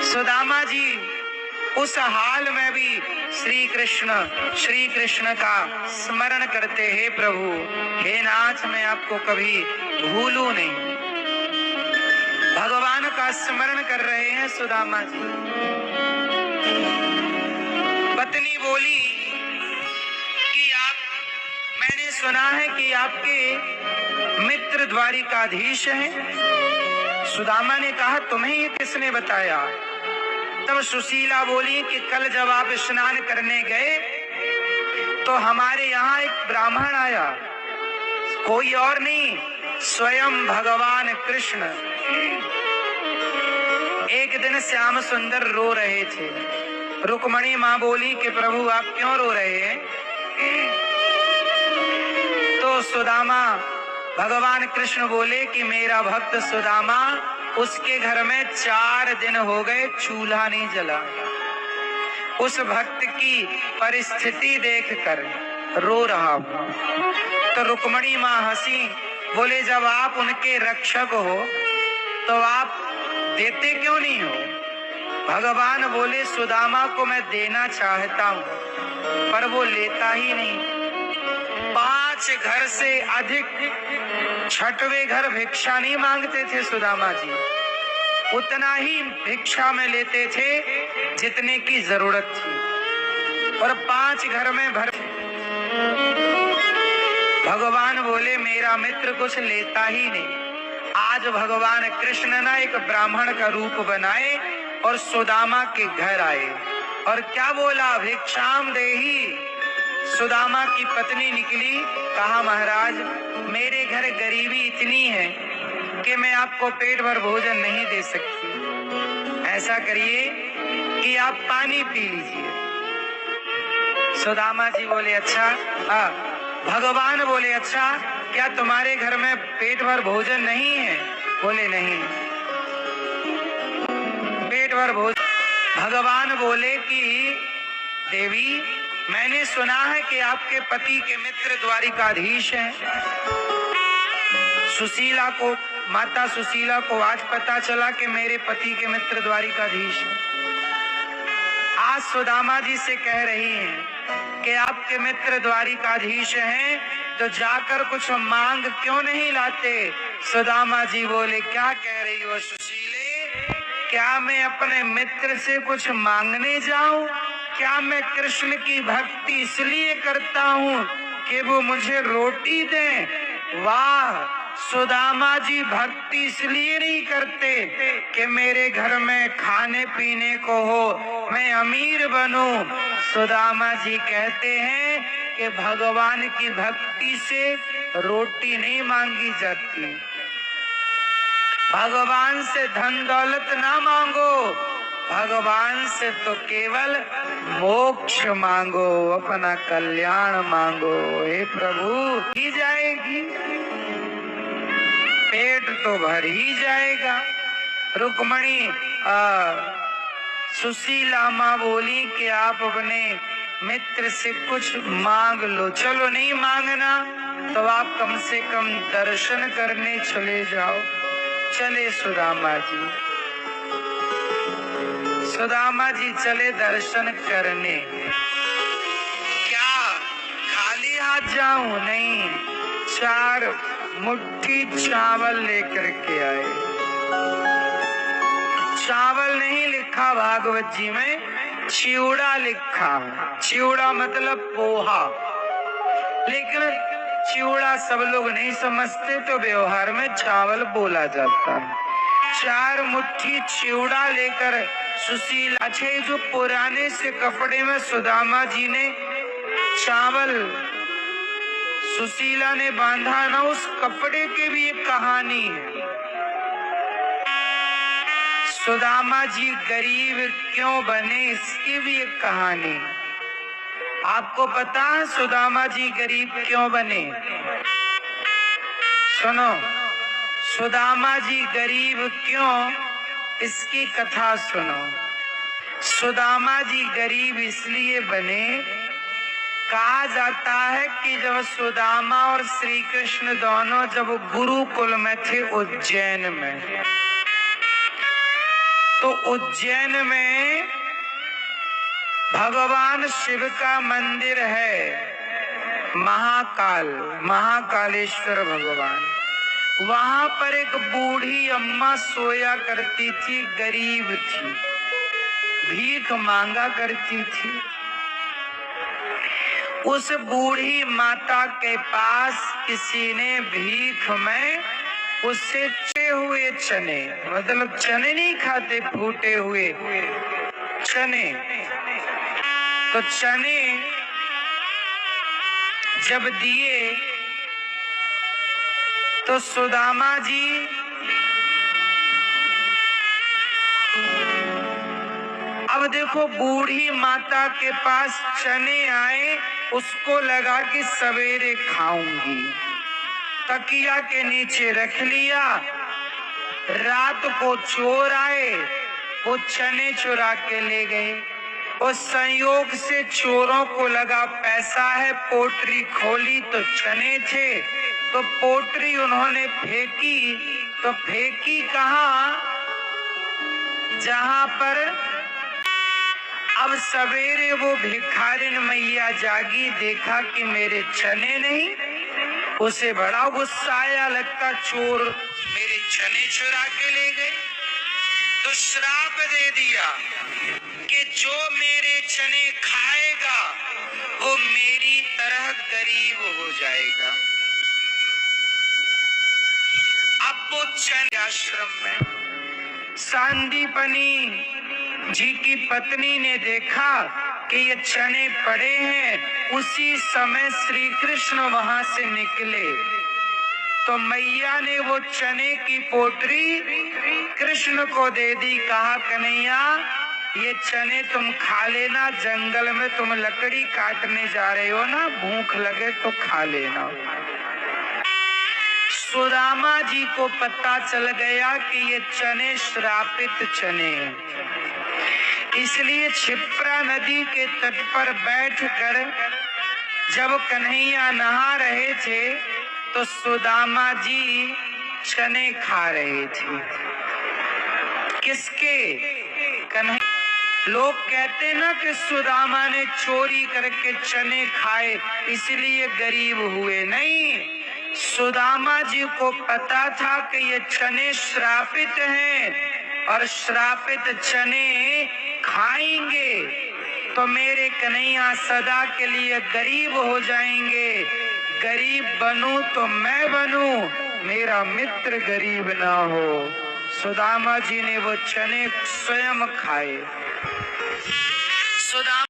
सुदामा जी उस हाल में भी श्री कृष्ण का स्मरण करते, हे प्रभु, हे नाथ, मैं आपको कभी भूलूं नहीं। भगवान का स्मरण कर रहे हैं सुदामा जी। पत्नी बोली कि मैंने सुना है कि आपके मित्र द्वारिकाधीश हैं। सुदामा ने कहा, तुम्हें ये किसने बताया? तब सुशीला बोली कि कल जब आप स्नान करने गए तो हमारे यहाँ एक ब्राह्मण आया, कोई और नहीं, स्वयं भगवान कृष्ण। एक दिन श्याम सुंदर रो रहे थे। रुक्मणी माँ बोली कि प्रभु आप क्यों रो रहे हैं? तो सुदामा, भगवान कृष्ण बोले कि मेरा भक्त सुदामा, उसके घर में 4 दिन हो गए चूल्हा नहीं जला। उस भक्त की परिस्थिति देखकर रो रहा हूं। तो रुक्मणी माँ हंसी, बोले जब आप उनके रक्षक हो तो आप देते क्यों नहीं हो? भगवान बोले सुदामा को मैं देना चाहता हूं पर वो लेता ही नहीं। 5 घर से अधिक 6वें घर भिक्षा नहीं मांगते थे सुदामा जी, उतना ही भिक्षा में लेते थे जितने की जरूरत थी, और 5 घर में भर। भगवान बोले मेरा मित्र कुछ लेता ही नहीं। आज भगवान कृष्ण ना एक ब्राह्मण का रूप बनाए और सुदामा के घर आए और क्या बोला, भिक्षाम देही। सुदामा की पत्नी निकली, कहा महाराज मेरे घर गरीबी इतनी है कि मैं आपको पेट भर भोजन नहीं दे सकती, ऐसा करिए कि आप पानी पी लीजिए। सुदामा जी बोले अच्छा। भगवान बोले अच्छा, क्या तुम्हारे घर में पेट भर भोजन नहीं है? बोले नहीं, पेट भर भोजन। भगवान बोले कि देवी, मैंने सुना है कि आपके पति के मित्र द्वारिकाधीश हैं। माता सुशीला को आज पता चला कि मेरे पति के मित्र द्वारिकाधीश हैं। आज सुदामा जी से कह रही हैं कि आपके मित्र द्वारिकाधीश हैं तो जाकर कुछ मांग क्यों नहीं लाते? सुदामा जी बोले क्या कह रही हो सुशीले, क्या मैं अपने मित्र से कुछ मांगने जाऊं? क्या मैं कृष्ण की भक्ति इसलिए करता हूँ कि वो मुझे रोटी दें? वाह, सुदामा जी भक्ति इसलिए नहीं करते कि मेरे घर में खाने पीने को हो, मैं अमीर बनूं। सुदामा जी कहते हैं कि भगवान की भक्ति से रोटी नहीं मांगी जाती, भगवान से धन दौलत ना मांगो, भगवान से तो केवल मोक्ष मांगो, अपना कल्याण मांगो। हे प्रभु, ही जाएगी, पेट तो भर ही जाएगा। रुक्मणी सुशीला माँ बोली कि आप अपने मित्र से कुछ मांग लो। चलो नहीं मांगना तो आप कम से कम दर्शन करने चले जाओ। चले सुदामा जी। सुदामा जी चले दर्शन करने। क्या खाली हाथ जाऊं? नहीं, 4 मुट्ठी चावल लेकर के आए। चावल नहीं लिखा भागवत जी में, चिवड़ा लिखा। चिवड़ा मतलब पोहा, लेकिन चिवड़ा सब लोग नहीं समझते तो व्यवहार में चावल बोला जाता है। 4 मुट्ठी चिवड़ा लेकर सुशीला, अच्छा जो पुराने से कपड़े में सुदामा जी ने चावल सुशीला ने बांधा ना, उस कपड़े की भी एक कहानी है। सुदामा जी गरीब क्यों बने, इसकी भी एक कहानी। आपको पता है सुदामा जी गरीब क्यों बने? सुनो, सुदामा जी गरीब क्यों, इसकी कथा सुनो। सुदामा जी गरीब इसलिए बने, कहा जाता है कि जब सुदामा और श्री कृष्ण दोनों जब गुरुकुल में थे उज्जैन में, तो उज्जैन में भगवान शिव का मंदिर है, महाकालेश्वर भगवान। वहां पर एक बूढ़ी अम्मा सोया करती थी, गरीब थी, भीख मांगा करती थी। उस बूढ़ी माता के पास किसी ने भीख में उससे चुने हुए चने, मतलब चने नहीं खाते, फूटे हुए चने, तो चने जब दिए तो सुदामा जी अब देखो बूढ़ी माता के पास चने आए, उसको लगा कि सवेरे खाऊंगी, तकिया के नीचे रख लिया। रात को चोर आए, वो चने चुरा के ले गए। और संयोग से चोरों को लगा पैसा है, पोटरी खोली तो चने थे, तो पोटरी उन्होंने फेंकी, तो फेंकी कहाँ? जहां पर अब सवेरे वो भिखारिन मैया जागी, देखा कि मेरे चने नहीं, उसे बड़ा गुस्सा आया, लगता चोर मेरे चने चुरा के ले गए। तो श्राप दे दिया कि जो मेरे चने खाएगा वो मेरी तरह गरीब हो जाएगा। अब वो चने आश्रम में सांदीपनी जी की पत्नी ने देखा कि ये चने पड़े हैं। उसी समय श्री कृष्ण वहां से निकले, तो मैया ने वो चने की पोटरी कृष्ण को दे दी। कहा कन्हैया ये चने तुम खा लेना, जंगल में तुम लकड़ी काटने जा रहे हो ना, भूख लगे तो खा लेना। सुदामा जी को पता चल गया कि ये चने श्रापित चने हैं, इसलिए क्षिप्रा नदी के तट पर बैठकर जब कन्हैया नहा रहे थे तो सुदामा जी चने खा रहे थे। किसके? कन्हैया। लोग कहते ना कि सुदामा ने चोरी करके चने खाए इसलिए गरीब हुए, नहीं, सुदामा जी को पता था कि ये चने श्रापित हैं और श्रापित चने खाएंगे तो मेरे कन्हैया सदा के लिए गरीब हो जाएंगे। गरीब बनूं तो मैं बनूं, मेरा मित्र गरीब ना हो। सुदामा जी ने वो चने स्वयं खाए। सुदामा